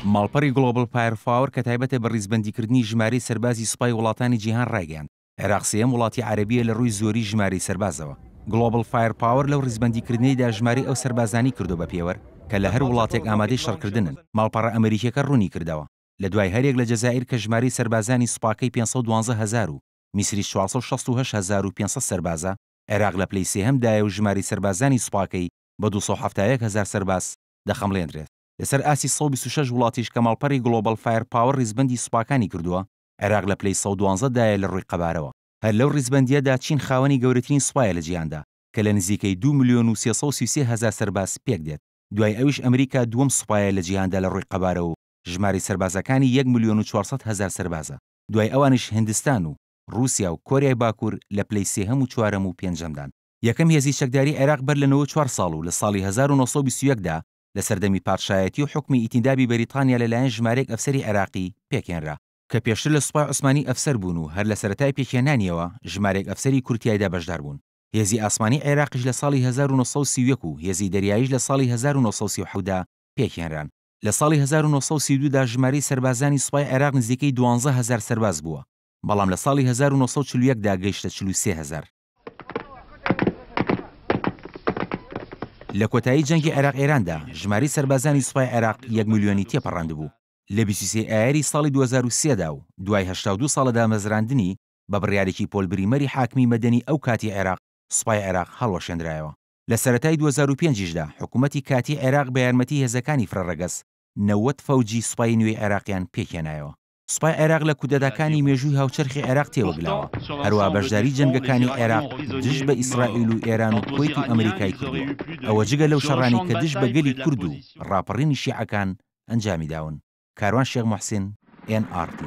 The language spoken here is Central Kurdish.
ماڵپەڕی گلۆبال فایرپاور کە تایبەتە بە ڕیزبەندیکردنی ژمارەی سەربازی سوپای وڵاتانی جیهان ڕایگەیاند. عێراق سێهەم وڵاتی عەرەبیە لە ڕووی زۆری ژمارەی سەربازەوە. گلۆبال فایرپاور لەو ڕیزبەندیکردنیدا ژمارەی ئەو سەربازانی کردو بە پێوەر کە لە هەر وڵاتێک ئامادەی شەڕکردنن. ماڵپەڕە ئەمریکیەکە ڕوونی کردەوە لە دوای هەرێک لە جەزائیر کە ژمارەی سەربازانی سوپاکەی 512,000 و میسری 468,500 سەربازە، عێراق لە پلەی سێهەمدایە و ژمارەی سەربازانی سوپاکەی بە 271,000 سەرباز دەخەمڵێنرێت. لەسەر ئاسی 126 وڵاتیش کە ماڵپەڕی گلۆبال فایرپاور ڕیزبەندی سوپاکانی کردووە، عێراق لە پلەی 112 دایە لە ڕووی قەبارەوە. هەر لەو ڕیزبەندیەدا چین خاوەنی گەورەترین سوپایە لە جیهاندا کە لە نزیکەی 2,333,000 سەرباز پێک دێت. دوای ئەویش ئەمریکا دووەم سوپایە لە جیهاندا لە ڕووی قەبارەوە و ژمارەی سەربازەکانی 1,400,000 سەربازە. دوای ئەوانش هیندستان و رووسیا و کۆریای باکوور لە پلەی سێهەم و چوارەم و پێنجەمدان. یەکەم هێزی چەکداری عێراق بەر لەنەوە 4 ساڵ و لە ساڵی 1921دا لە سەردەمی پادشایەتی و حکمی ئیتیدابی بەریتانیا لەلایەن ژمارەیەک ئەفسەری عێراقی پێکێنرا کە پێشتر لە سوپای عوسمانی ئەفسەر بوون و هەر لە سەرەتای پێکێنانیەوە ژمارەیەک ئەفسەری کورتیایدا بەشدار بوون. هێزی ئاسمانی عێراقیش لە ساڵی 1930 و هێزی دەریاییش لە ساڵی 1930دا پێکێنران. لە ساڵی 1932دا ژمارەی سەربازانی سوپای عێراق نزیکەی 12,000 سەرباز بووە، بەڵام لە ساڵی 1941دا گەیشتە 43,000. لە کۆتایی جەنگی عێراق ئێراندا ژمارەی سەربازانی سوپای عێراق 1 ملیۆنی تێپەڕاند بوو. لە 23 ئایاری ساڵی 2023دا و دوای 82 ساڵە دامەزراندنی بە بڕیارێکی پۆلبریمەری حاکمی مەدەنی ئەو کاتی عێراق، سوپای عێراق هەڵوەشێنرایەوە. لە سەرەتای 2005دا حکوومەتی کاتی عێراق بە یارمەتی هێزەکانی فرەڕەگەز 90 فەوجی سوپای نوێی عێراقیان پێکێنایەوە. سوپای عێراق لە کودەتاکانی مێژووی هاوچەرخی عێراق تێوەگلاوە، هەروە بەشداری جەنگەکانی عێراق دژ بە ئیسرائیل و ئێران و کوێیت و ئەمریکای کردووە. ئەوە جگە لەو شەڕانی کە دژ بە گەلی کورد و ڕاپەڕینی شیعەکان ئەنجامی داون. کاروان شێخ موحسین، NRT.